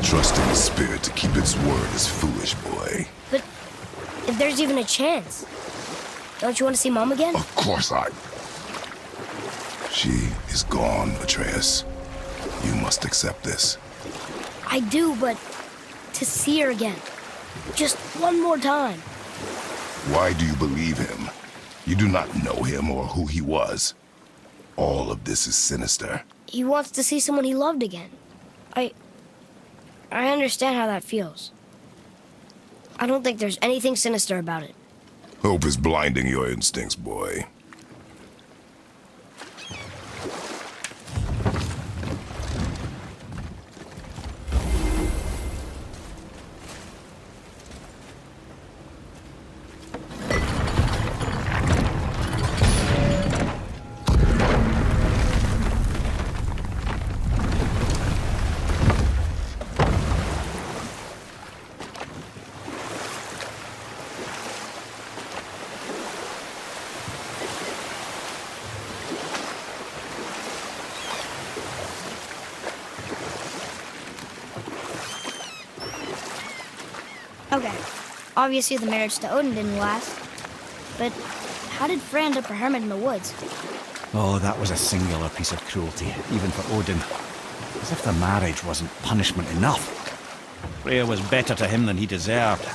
Trusting the spirit to keep its word is foolish, boy. But if there's even a chance, don't you want to see Mom again? Of course I... She is gone, Atreus. You must accept this. I do, but to see her again. Just one more time. Why do you believe him? You do not know him or who he was. All of this is sinister. He wants to see someone he loved again. I understand how that feels. I don't think there's anything sinister about it. Hope is blinding your instincts, boy. Okay, obviously the marriage to Odin didn't last. But how did Frey end up a hermit in the woods? Oh, that was a singular piece of cruelty, even for Odin. As if the marriage wasn't punishment enough. Freya was better to him than he deserved.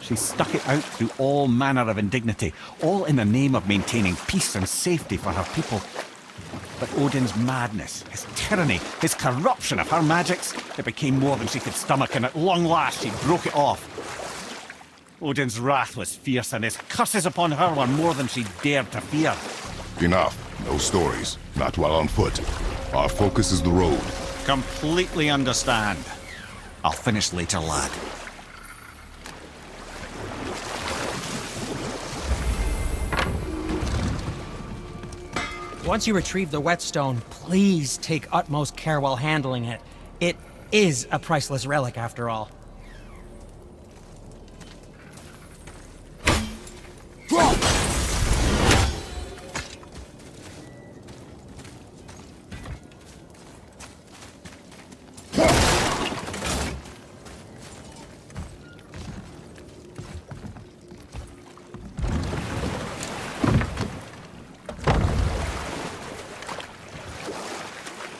She stuck it out through all manner of indignity, all in the name of maintaining peace and safety for her people. But Odin's madness, his tyranny, his corruption of her magics, it became more than she could stomach, and at long last she broke it off. Odin's wrath was fierce, and his curses upon her were more than she dared to fear. Enough. No stories. Not while on foot. Our focus is the road. Completely understand. I'll finish later, lad. Once you retrieve the whetstone, please take utmost care while handling it. It is a priceless relic, after all.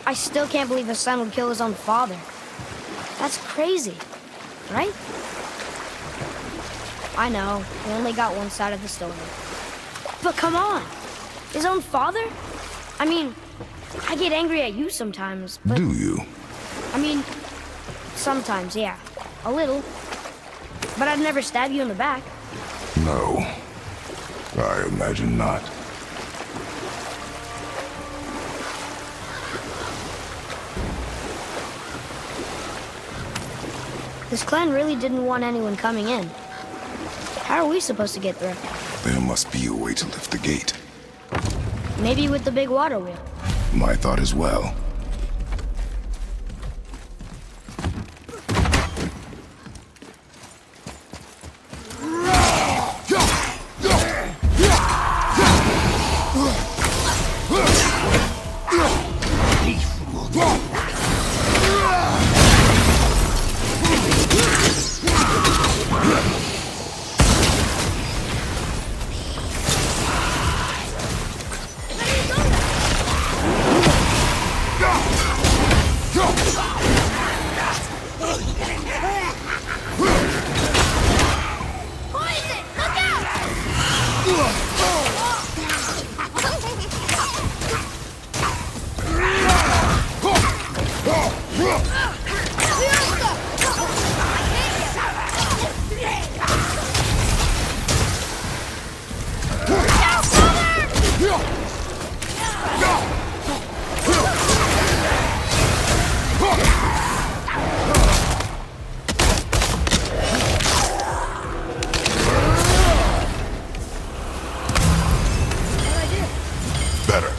I still can't believe his son would kill his own father. That's crazy, right? I know, we only got one side of the story. But come on! His own father? I mean, I get angry at you sometimes, but... Do you? I mean, sometimes, yeah. A little. But I'd never stab you in the back. No. I imagine not. This clan really didn't want anyone coming in. How are we supposed to get through? There must be a way to lift the gate. Maybe with the big water wheel. My thought as well. Better.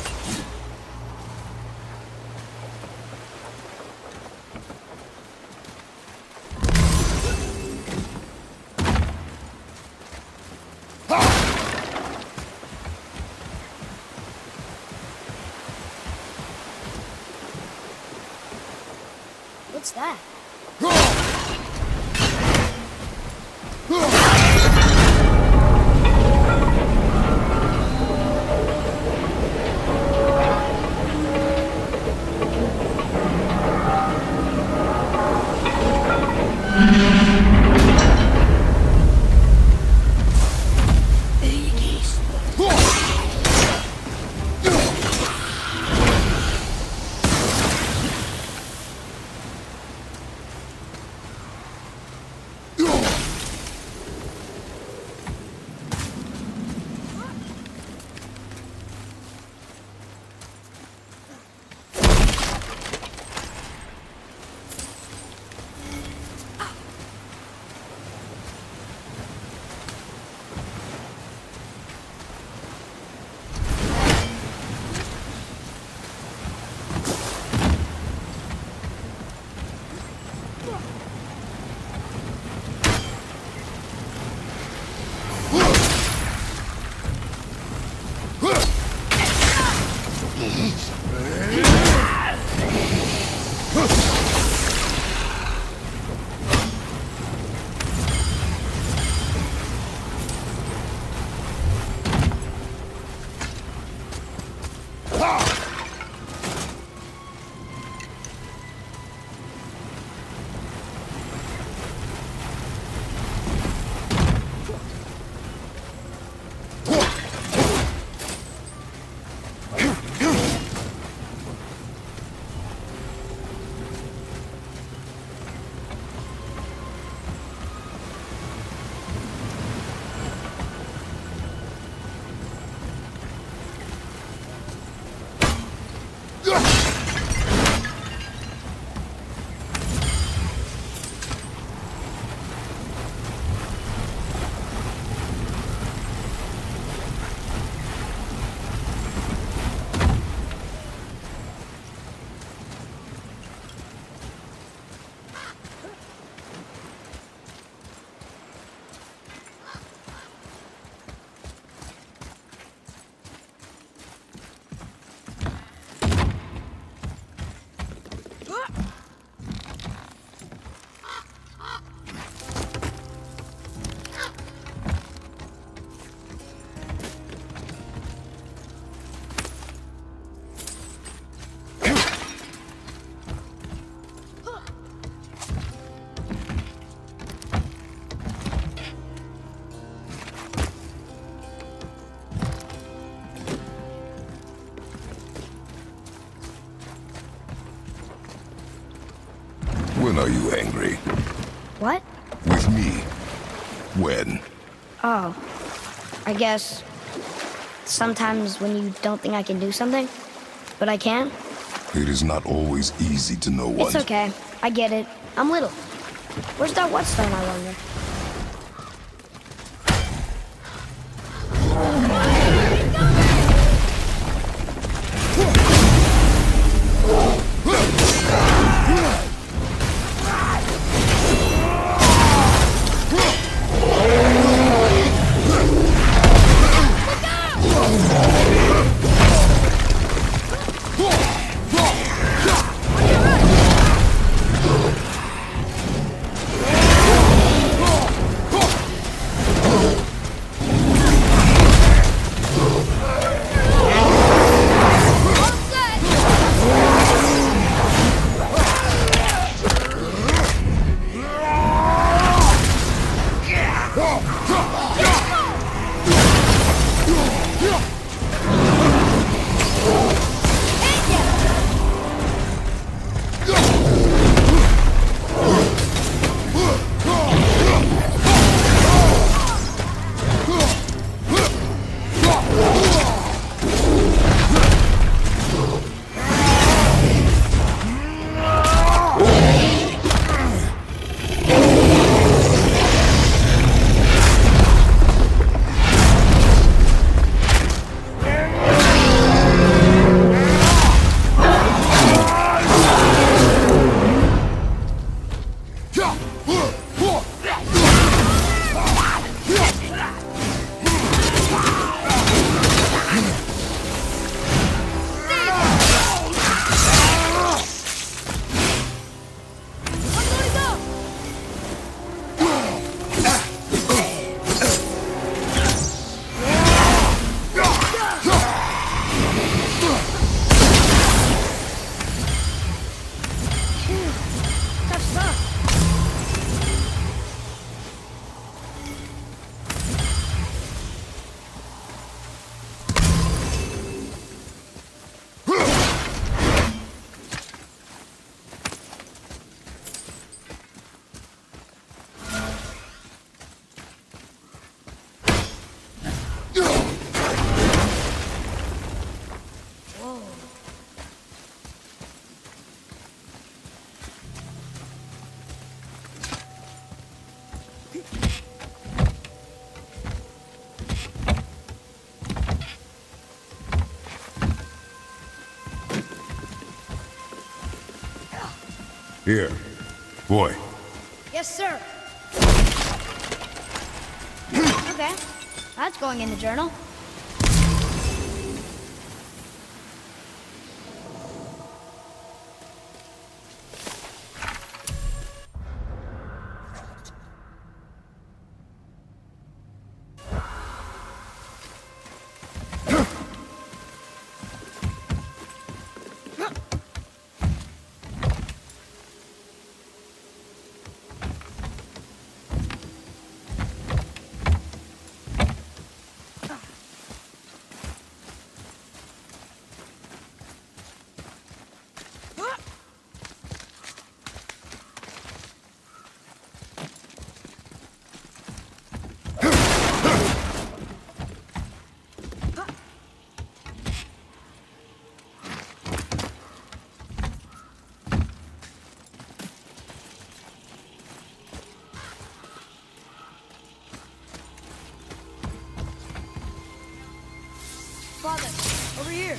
What's that? When are you angry? What? With me. When? Oh, I guess sometimes when you don't think I can do something, but I can. It is not always easy to know what. It's okay. I get it. I'm little. Where's that whetstone, I wonder? Here. Boy. Yes, sir. Okay. That's going in the journal. Father, over here.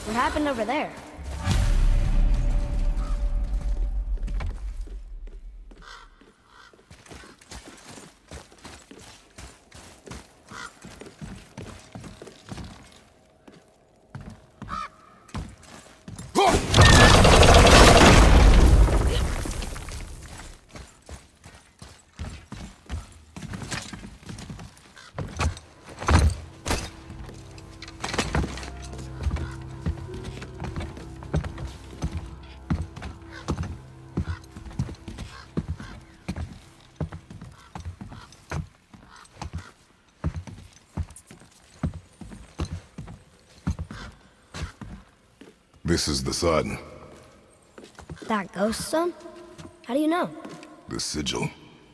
What happened over there? This is the sun. That ghost son? How do you know? The sigil.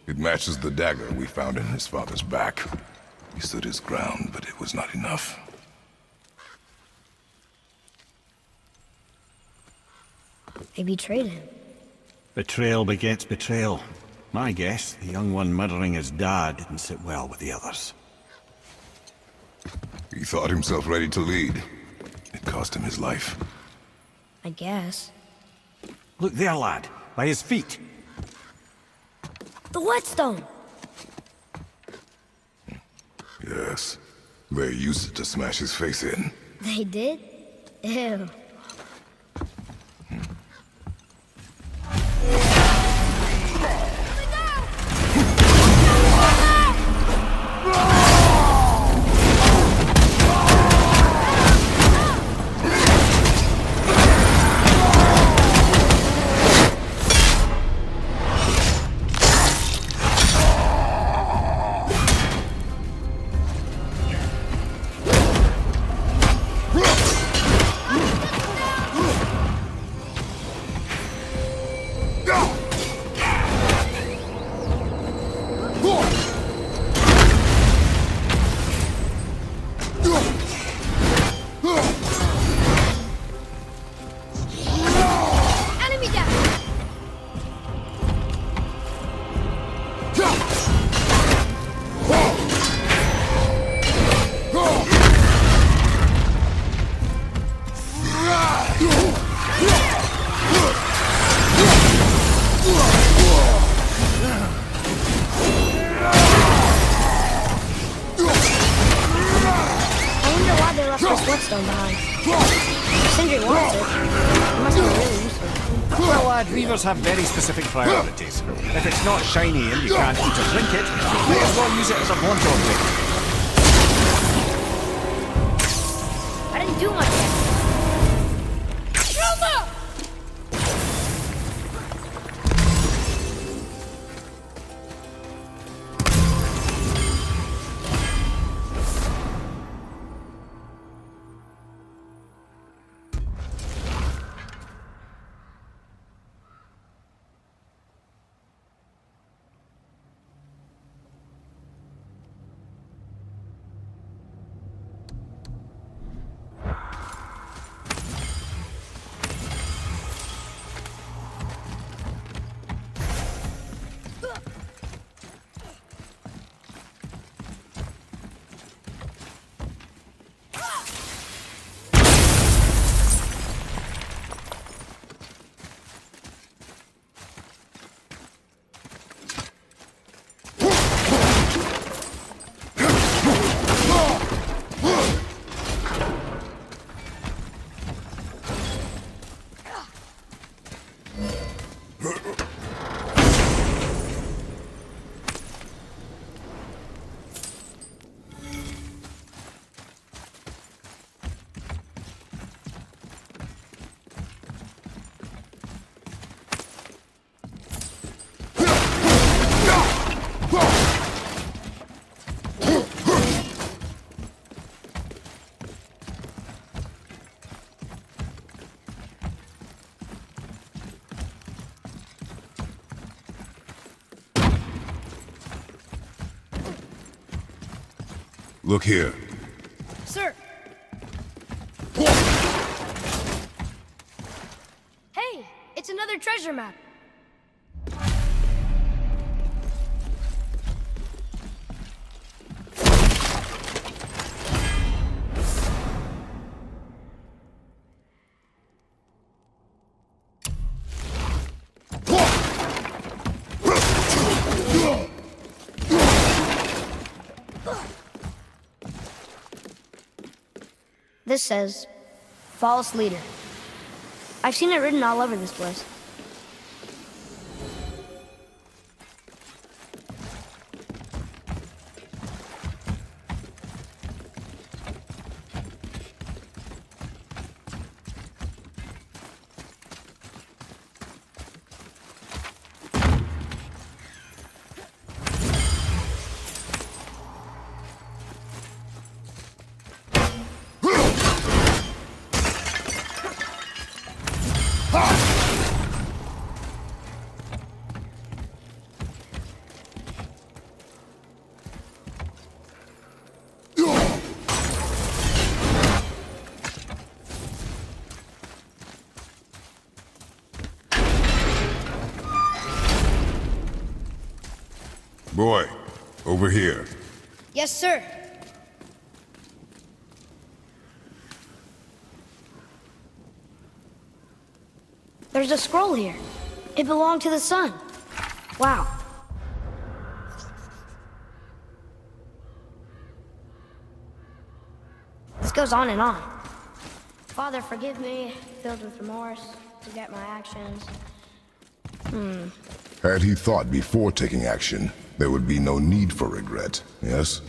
It matches the dagger we found in his father's back. He stood his ground, but it was not enough. They betrayed him. Betrayal begets betrayal. My guess, the young one murdering his dad didn't sit well with the others. He thought himself ready to lead. It cost him his life. I guess. Look there, lad. By his feet. The whetstone! Yes. They used it to smash his face in. They did? Ew. Andre wants it. It must be really useful. Well, lad, reavers have very specific priorities. If it's not shiny and you can't eat or drink it, you may as well use it as a blunt object. I didn't do much yet. Look here. Sir. Hey, it's another treasure map. This says, false leader. I've seen it written all over this place. Boy, over here. Yes, sir. There's a scroll here. It belonged to the sun. Wow. This goes on and on. Father, forgive me, filled with remorse, forget my actions. Had he thought before taking action, there would be no need for regret, yes?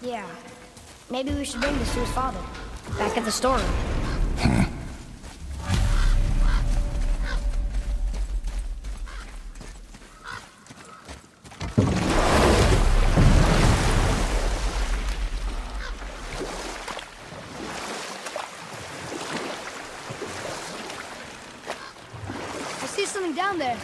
Yeah. Maybe we should bring this to his father. Back at the storeroom. I see something down there.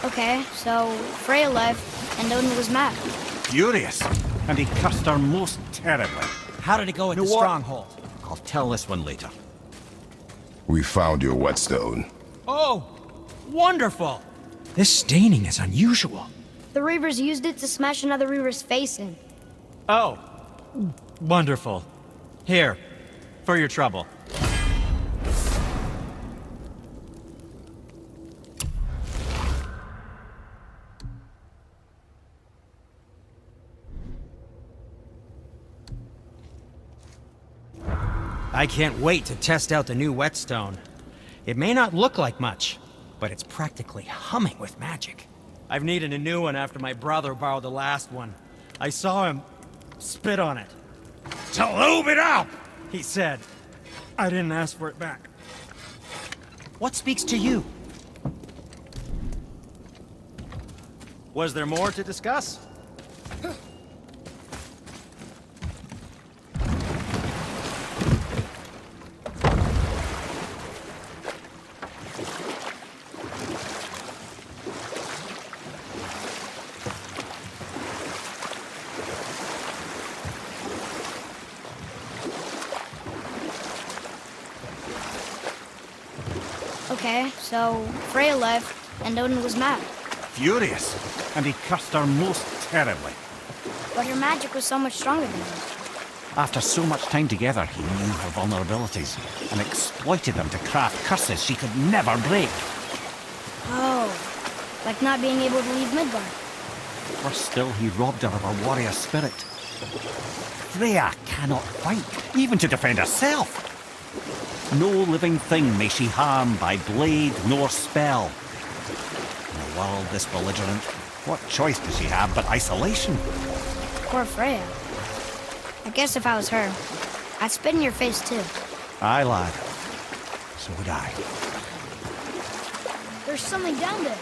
Okay, so Freya left, and Odin was mad. Furious, and he cursed her most terribly. How did it go at You the know what? stronghold? I'll tell this one later. We found your whetstone. Oh, wonderful! This staining is unusual. The Reavers used it to smash another Reaver's face in. Oh, wonderful. Here, for your trouble. I can't wait to test out the new whetstone. It may not look like much, but it's practically humming with magic. I've needed a new one after my brother borrowed the last one. I saw him spit on it. "To lube it up!" he said. I didn't ask for it back. What speaks to you? Was there more to discuss? Okay, so Freya left, and Odin was mad. Furious, and he cursed her most terribly. But her magic was so much stronger than him. After so much time together, he knew her vulnerabilities and exploited them to craft curses she could never break. Oh, like not being able to leave Midgard. Worse still, he robbed her of her warrior spirit. Freya cannot fight, even to defend herself. No living thing may she harm by blade nor spell. In a world this belligerent, what choice does she have but isolation? Poor Freya. I guess if I was her, I'd spit in your face too. Aye, lad. So would I. There's something down there.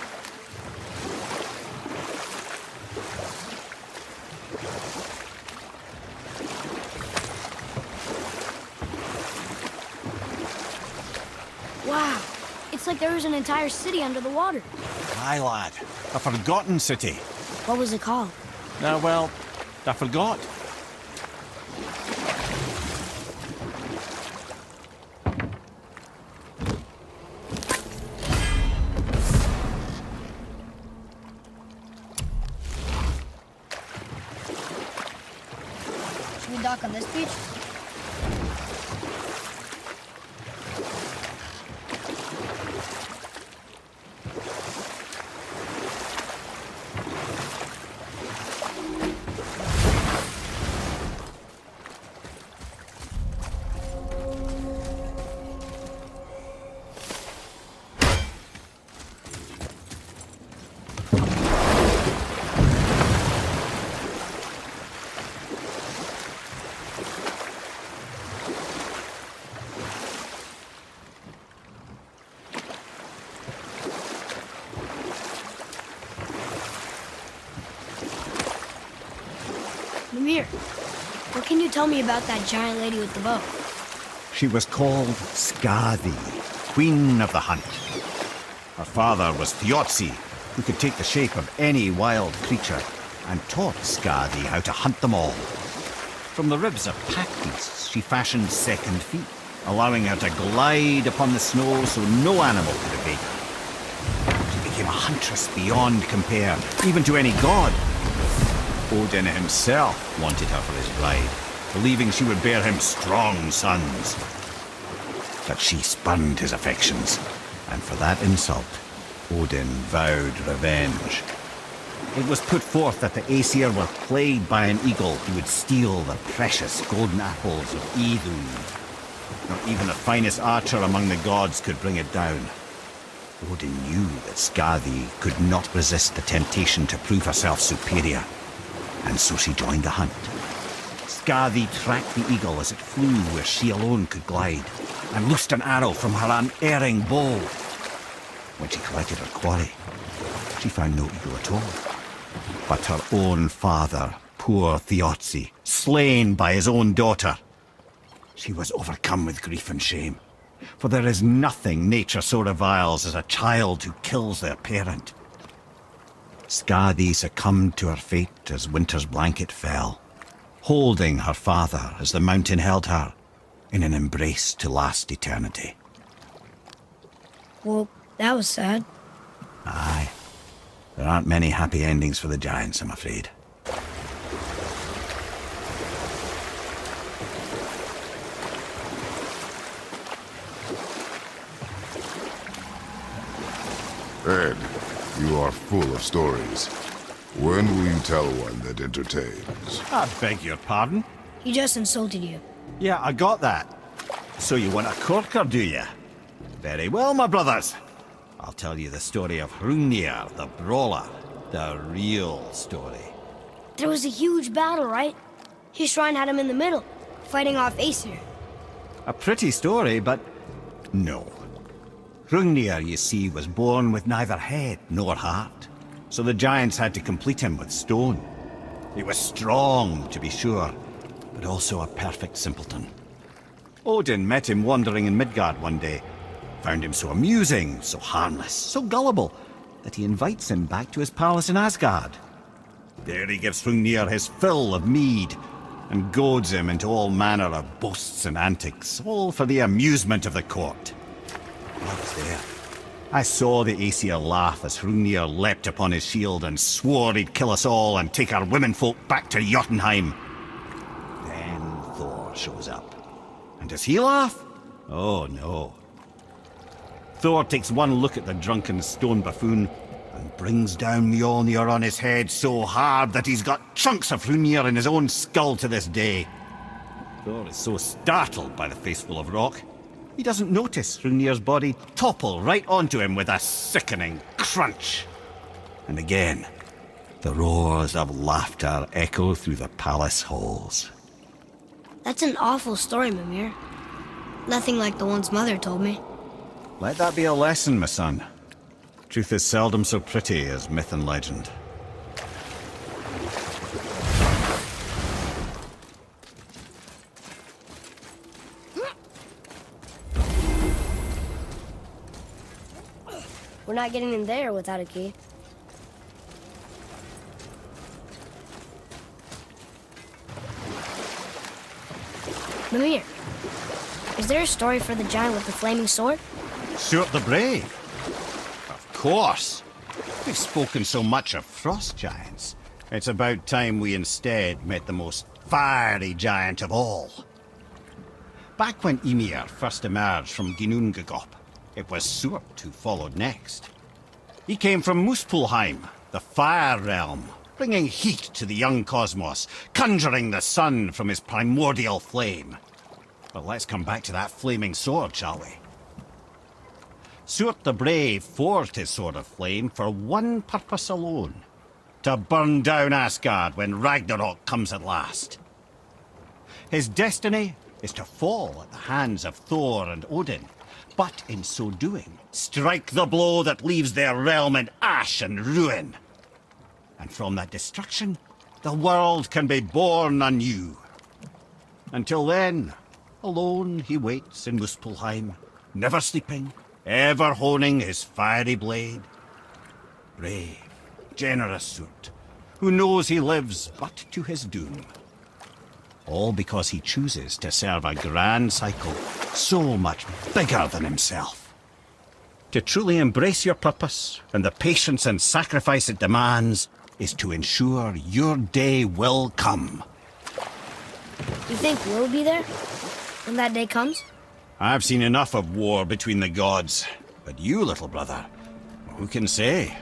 Wow, it's like there was an entire city under the water. Aye, lad. A forgotten city. What was it called? Well, I forgot. Should we dock on this beach? Mimir, what can you tell me about that giant lady with the bow? She was called Skadi, Queen of the Hunt. Her father was Thiotzi, who could take the shape of any wild creature, and taught Skadi how to hunt them all. From the ribs of pack beasts, she fashioned second feet, allowing her to glide upon the snow so no animal could evade her. She became a huntress beyond compare, even to any god. Odin himself wanted her for his bride, believing she would bear him strong sons. But she spurned his affections, and for that insult, Odin vowed revenge. It was put forth that the Aesir were plagued by an eagle who would steal the precious golden apples of Idun. Not even the finest archer among the gods could bring it down. Odin knew that Skadi could not resist the temptation to prove herself superior, and so she joined the hunt. Skadi tracked the eagle as it flew where she alone could glide, and loosed an arrow from her unerring bow. When she collected her quarry, she found no eagle at all, but her own father, poor Thiotzi, slain by his own daughter. She was overcome with grief and shame, for there is nothing nature so reviles as a child who kills their parent. Skadi succumbed to her fate as winter's blanket fell, holding her father as the mountain held her in an embrace to last eternity. Well, that was sad. Aye. There aren't many happy endings for the giants, I'm afraid. Ed, you are full of stories. When will you tell one that entertains? I beg your pardon? He just insulted you. Yeah, I got that. So you want a corker, do you? Very well, my brothers. I'll tell you the story of Hrungnir, the brawler. The real story. There was a huge battle, right? His shrine had him in the middle, fighting off Aesir. A pretty story, but no. Hrungnir, you see, was born with neither head nor heart. So the giants had to complete him with stone. He was strong, to be sure, but also a perfect simpleton. Odin met him wandering in Midgard one day. Found him so amusing, so harmless, so gullible, that he invites him back to his palace in Asgard. There he gives Hrungnir his fill of mead, and goads him into all manner of boasts and antics, all for the amusement of the court. I was there. I saw the Aesir laugh as Hrungnir leapt upon his shield and swore he'd kill us all and take our womenfolk back to Jotunheim. Then Thor shows up. And does he laugh? Oh no. Thor takes one look at the drunken stone buffoon and brings down Mjolnir on his head so hard that he's got chunks of Hrungnir in his own skull to this day. Thor is so startled by the face full of rock, he doesn't notice Hrungnir's body topple right onto him with a sickening crunch. And again, the roars of laughter echo through the palace halls. That's an awful story, Mimir. Nothing like the ones Mother told me. Let that be a lesson, my son. Truth is seldom so pretty as myth and legend. We're not getting in there without a key. Mimir, is there a story for the giant with the flaming sword? Stuart the Brave? Of course. We've spoken so much of frost giants. It's about time we instead met the most fiery giant of all. Back when Ymir first emerged from Ginnungagop, it was Stuart who followed next. He came from Muspelheim, the fire realm, bringing heat to the young cosmos, conjuring the sun from his primordial flame. But let's come back to that flaming sword, shall we? Stuart the Brave forged his sword of flame for one purpose alone: to burn down Asgard when Ragnarok comes at last. His destiny is to fall at the hands of Thor and Odin, but in so doing, strike the blow that leaves their realm in ash and ruin. And from that destruction, the world can be born anew. Until then, alone he waits in Muspelheim, never sleeping, ever honing his fiery blade. Brave, generous Stuart, who knows he lives but to his doom. All because he chooses to serve a grand cycle so much bigger than himself. To truly embrace your purpose and the patience and sacrifice it demands is to ensure your day will come. You think we'll be there when that day comes? I've seen enough of war between the gods, but you, little brother, who can say?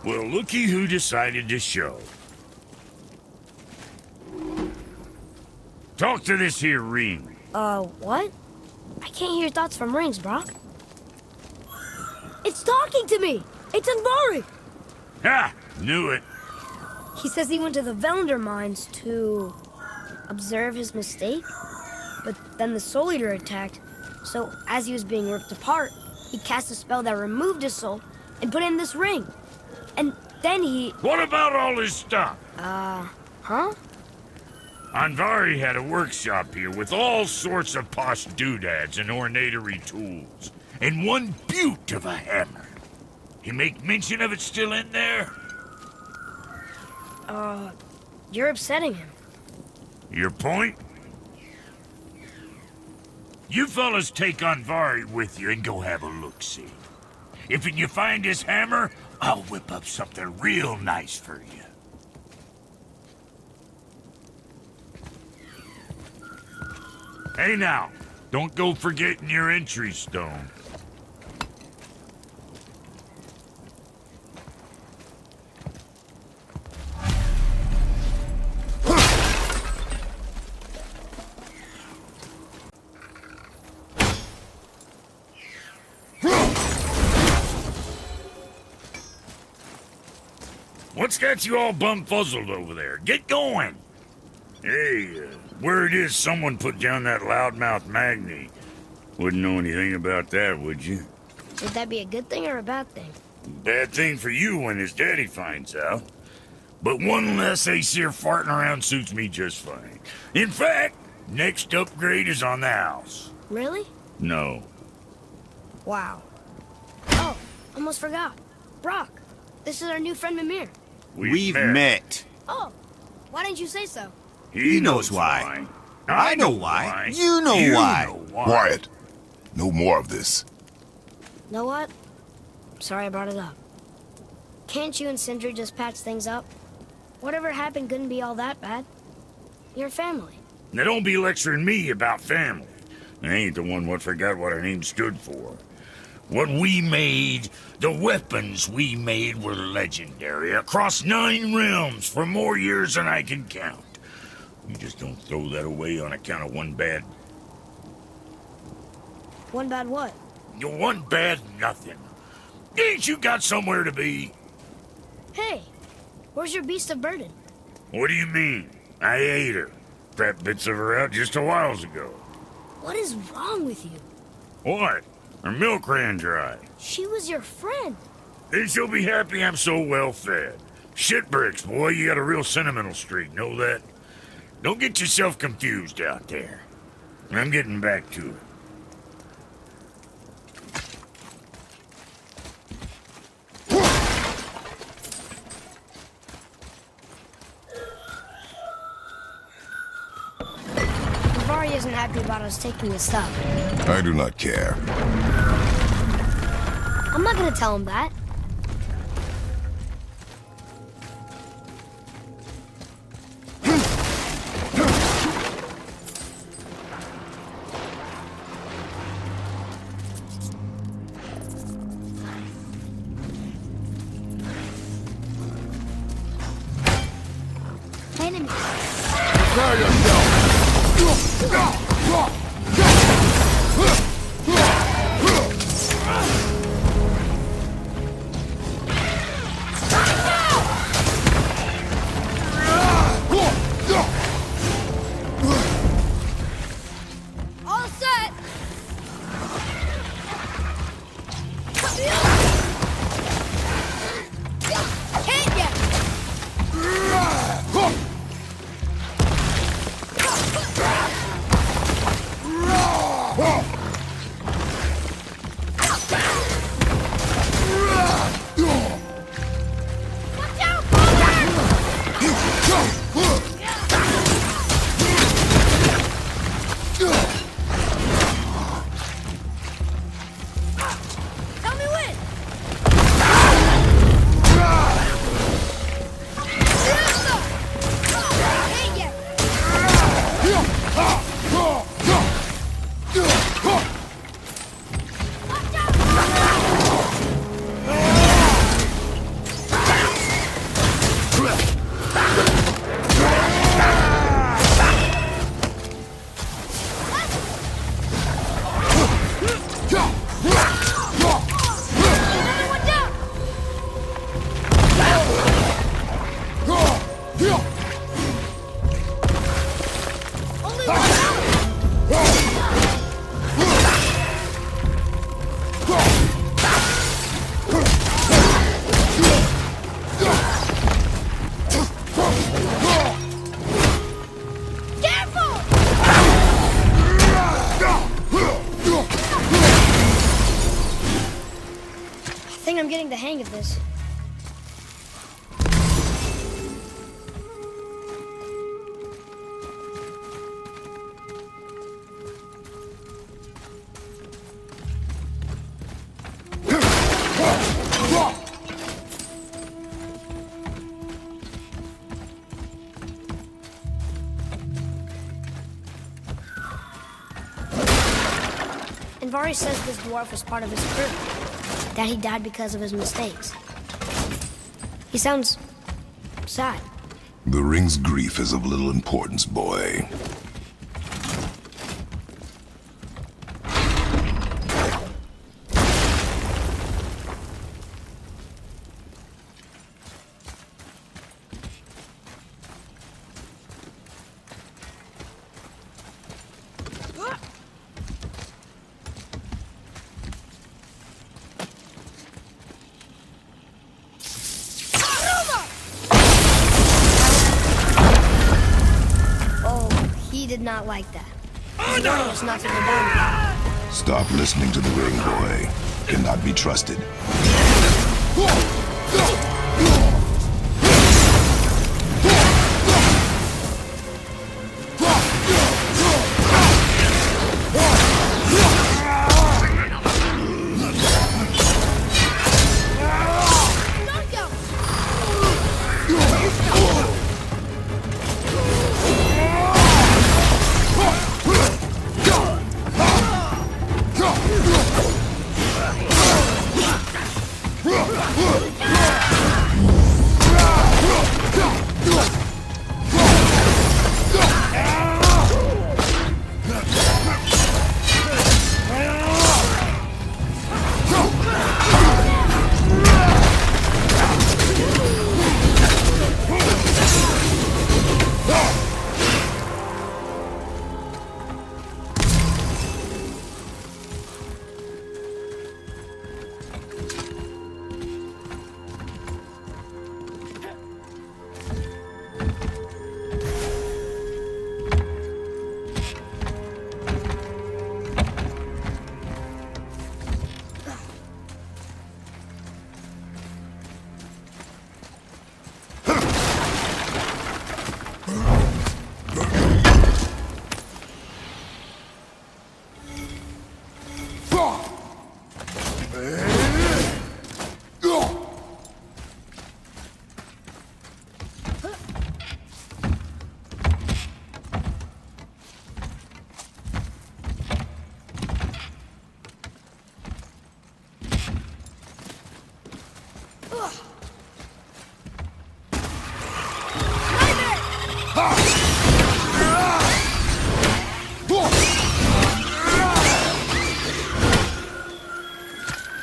Well, looky who decided to show. Talk to this here ring. What? I can't hear thoughts from rings, Brock. It's talking to me! It's Anvari! Ha! Knew it. He says he went to the Velander mines to observe his mistake, but then the Soul Eater attacked. So as he was being ripped apart, he cast a spell that removed his soul and put in this ring. And then he... What about all his stuff? Huh? Anvari had a workshop here with all sorts of posh doodads and ornatery tools. And one beaut of a hammer. You make mention of it still in there? You're upsetting him. Your point? You fellas take Anvari with you and go have a look-see. If you find his hammer, I'll whip up something real nice for you. Hey now, don't go forgetting your entry stone. What's got you all bum-fuzzled over there? Get going! Hey, word is someone put down that loudmouth Magni. Wouldn't know anything about that, would you? Would that be a good thing or a bad thing? Bad thing for you when his daddy finds out. But one less Aesir farting around suits me just fine. In fact, next upgrade is on the house. Really? No. Wow. Oh, almost forgot. Brock, this is our new friend Mimir. We've met. Oh, why didn't you say so? He knows why. I know why. You know why. Quiet. No more of this. Know what? Sorry I brought it up. Can't you and Sindri just patch things up? Whatever happened couldn't be all that bad. You're family. Now don't be lecturing me about family. I ain't the one what forgot what our name stood for. What we made, the weapons we made were legendary across 9 realms for more years than I can count. You just don't throw that away on account of one bad... One bad what? One bad nothing. Ain't you got somewhere to be? Hey, where's your beast of burden? What do you mean? I ate her. Fat bits of her out just a while ago. What is wrong with you? What? Her milk ran dry. She was your friend. Then she'll be happy I'm so well fed. Shit bricks, boy, you got a real sentimental streak, know that? Don't get yourself confused out there. I'm getting back to it. Vari isn't happy about us taking his stuff. I do not care. I'm not gonna tell him that. Enemy. Prepare yourself! All set. Hit ya. the hang of this. Vari says this dwarf was part of his crew, that he died because of his mistakes. He sounds sad. The ring's grief is of little importance, boy. He did not like that. He wanted us not to go down. Stop listening to the ring, boy. Cannot be trusted.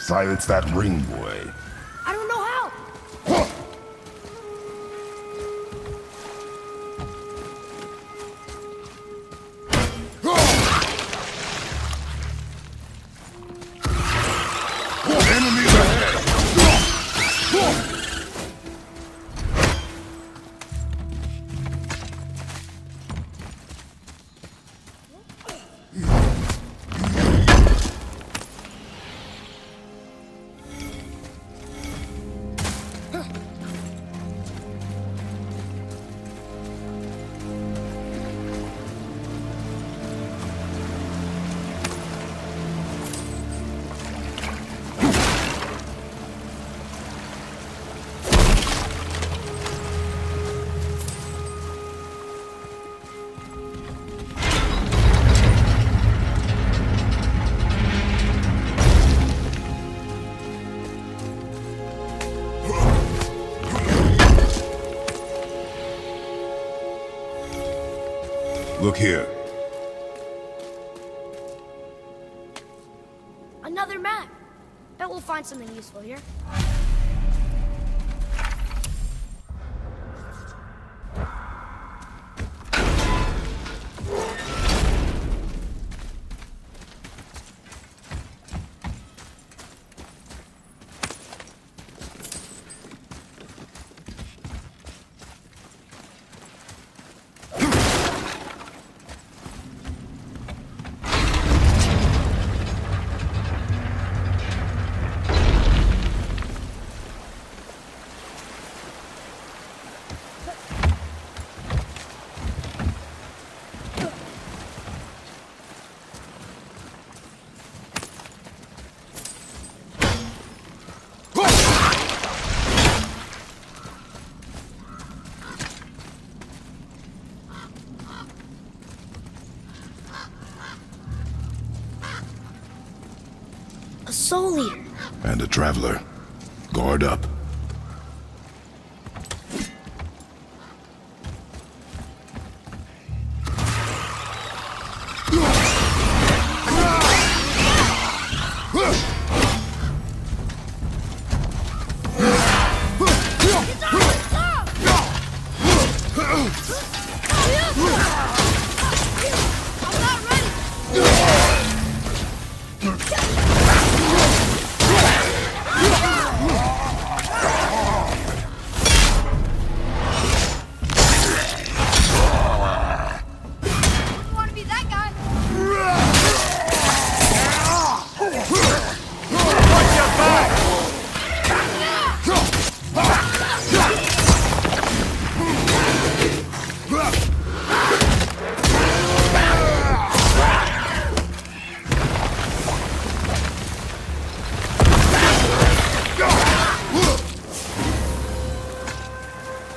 Silence that ring, boy. I don't know how. Enemy ahead! Look here. Another map. Bet we'll find something useful here. Soul Eater. And a traveler. Guard up.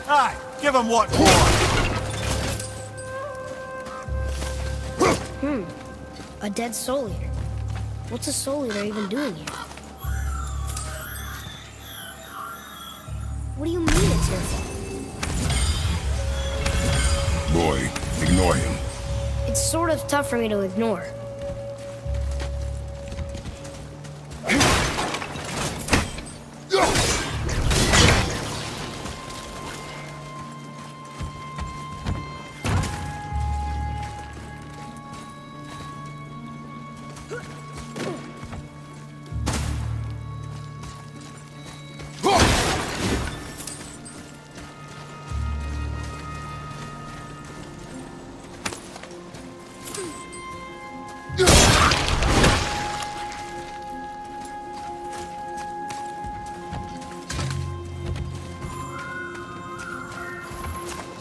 Aye, give him what for. A dead Soul Eater. What's a Soul Eater even doing here? What do you mean it's your fault? Boy, ignore him. It's sort of tough for me to ignore.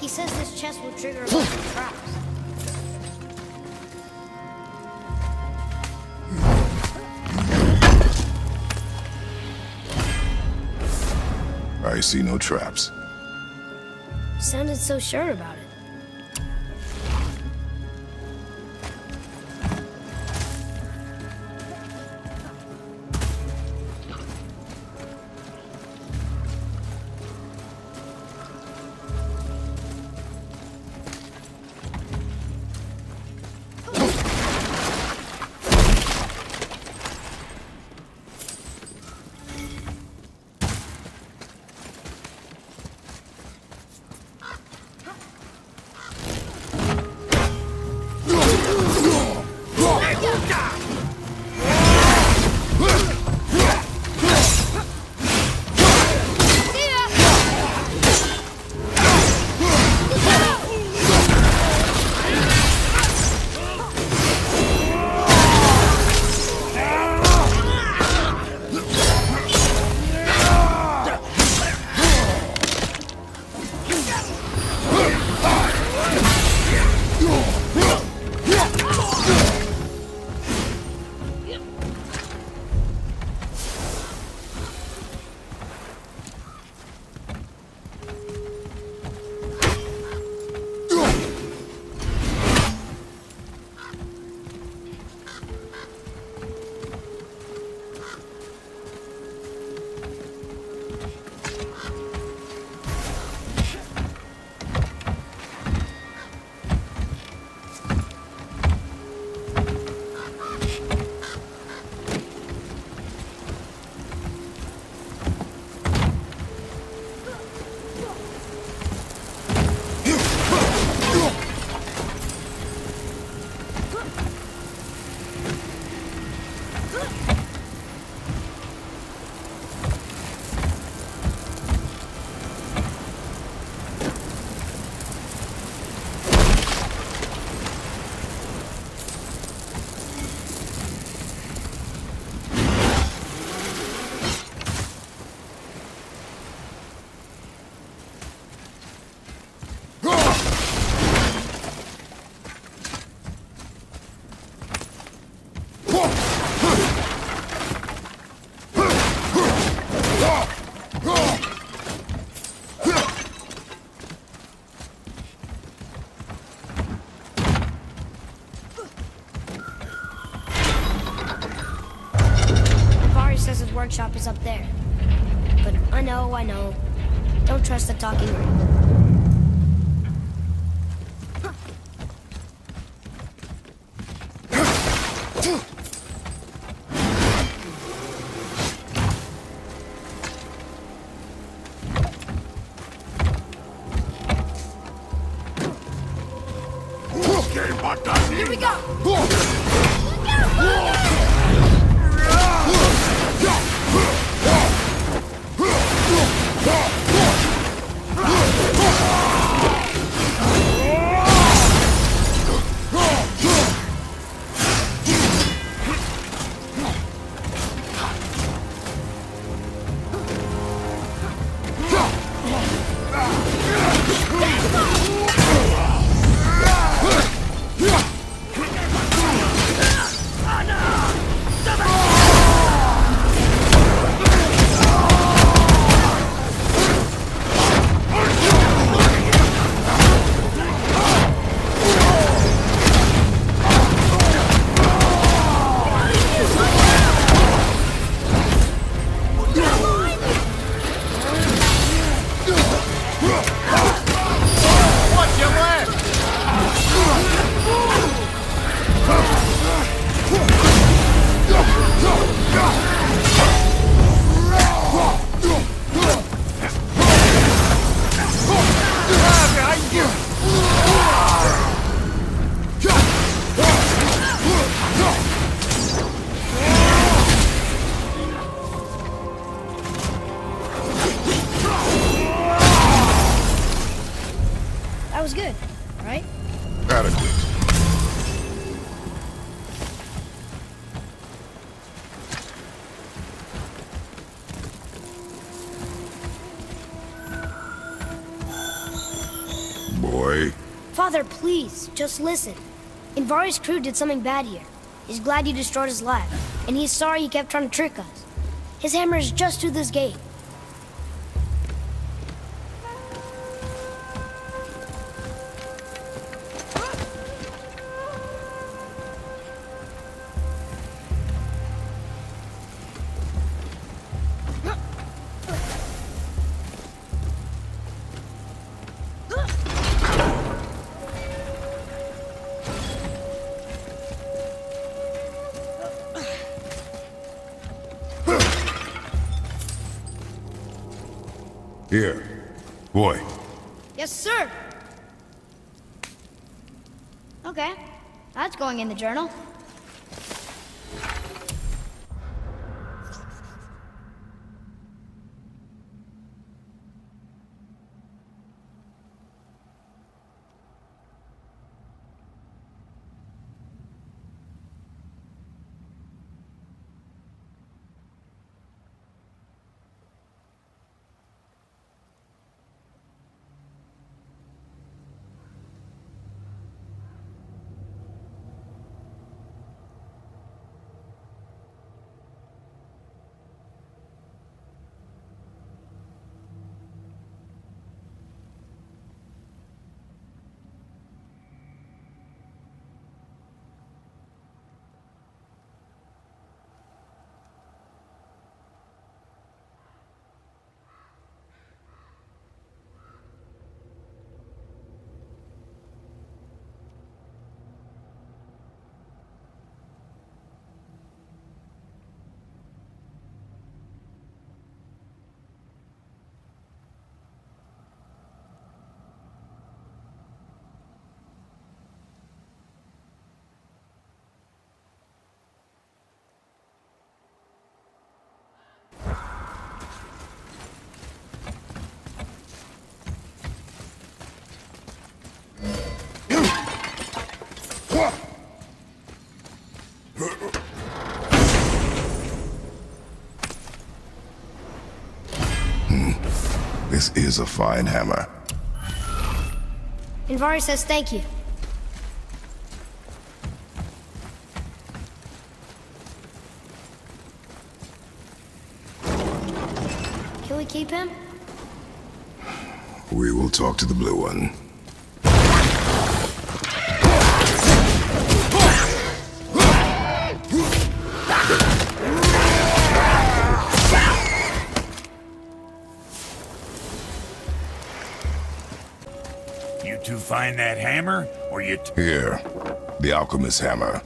He says this chest will trigger a bunch of traps. I see no traps. Sounded so sure about it. workshop is up there. But I know. Don't trust the talking ring. Here we go! That was good, right? Adequate. Boy. Father, please, just listen. Invari's crew did something bad here. He's glad you destroyed his lab, and he's sorry he kept trying to trick us. His hammer is just through this gate. Here. Boy. Yes, sir. Okay, that's going in the journal. This is a fine hammer. Invari says thank you. Can we keep him? We will talk to the blue one. You two find that hammer, or you... Here, the alchemist's hammer.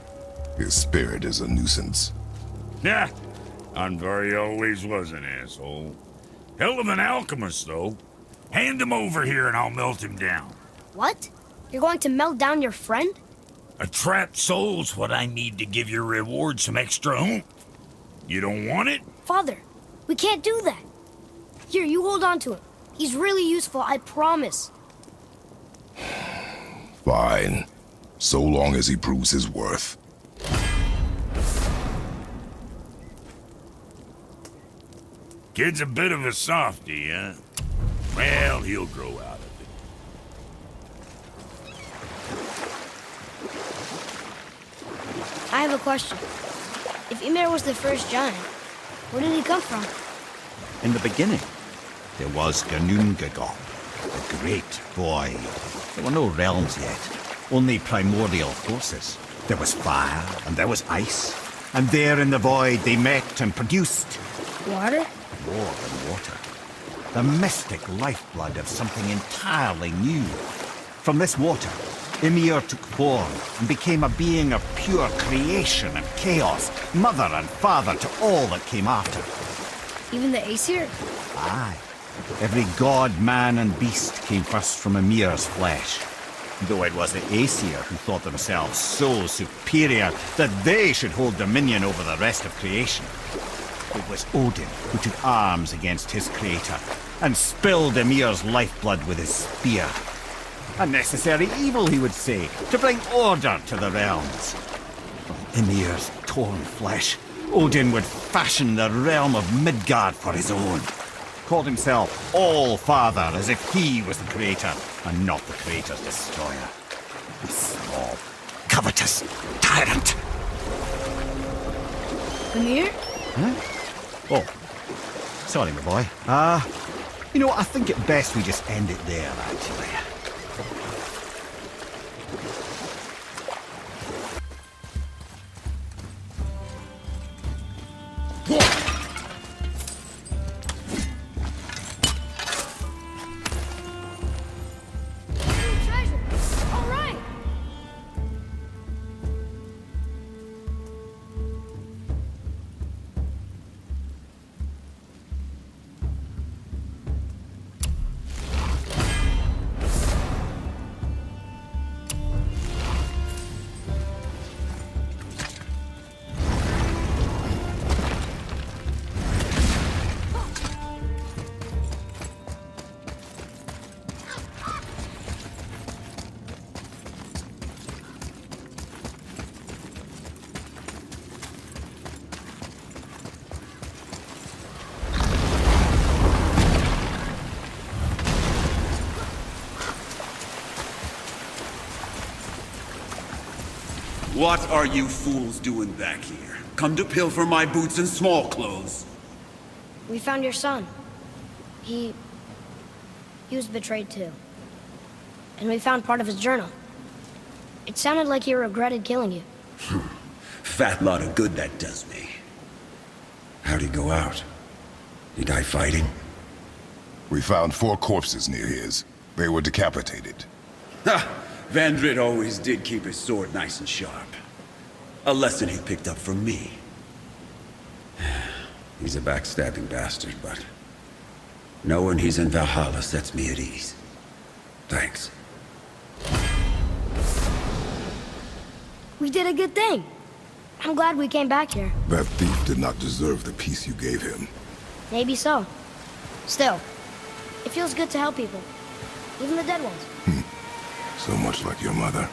His spirit is a nuisance. Yeah, Andvari always was an asshole. Hell of an alchemist, though. Hand him over here and I'll melt him down. What? You're going to melt down your friend? A trapped soul's what I need to give your reward some extra oomph. You don't want it? Father, we can't do that. Here, you hold on to him. He's really useful, I promise. Fine. So long as he proves his worth. Kid's a bit of a softie, huh? Well, he'll grow out of it. I have a question. If Ymir was the first giant, where did he come from? In the beginning, there was Ganungagop, the great void. There were no realms yet, only primordial forces. There was fire, and there was ice. And there in the void they met and produced Water? more than water. The mystic lifeblood of something entirely new. From this water, Ymir took form and became a being of pure creation and chaos, mother and father to all that came after. Even the Aesir? Aye. Every god, man, and beast came first from Ymir's flesh. Though it was the Aesir who thought themselves so superior that they should hold dominion over the rest of creation. It was Odin who took arms against his creator and spilled Ymir's lifeblood with his spear. A necessary evil, he would say, to bring order to the realms. From Ymir's torn flesh, Odin would fashion the realm of Midgard for his own. Called himself All-Father, as if he was the creator, and not the creator's destroyer. A small, covetous tyrant. Ymir? Huh? Oh, sorry, my boy. You know, I think it best we just end it there, actually. Treasure! All right! What are you fools doing back here? Come to pilfer my boots and small clothes? We found your son. He was betrayed too. And we found part of his journal. It sounded like he regretted killing you. Fat lot of good that does me. How'd he go out? He die fighting? We found 4 corpses near his. They were decapitated. Ha! Vandrid always did keep his sword nice and sharp. A lesson he picked up from me. He's a backstabbing bastard, but knowing he's in Valhalla sets me at ease. Thanks. We did a good thing. I'm glad we came back here. That thief did not deserve the peace you gave him. Maybe so. Still, it feels good to help people. Even the dead ones. So much like your mother.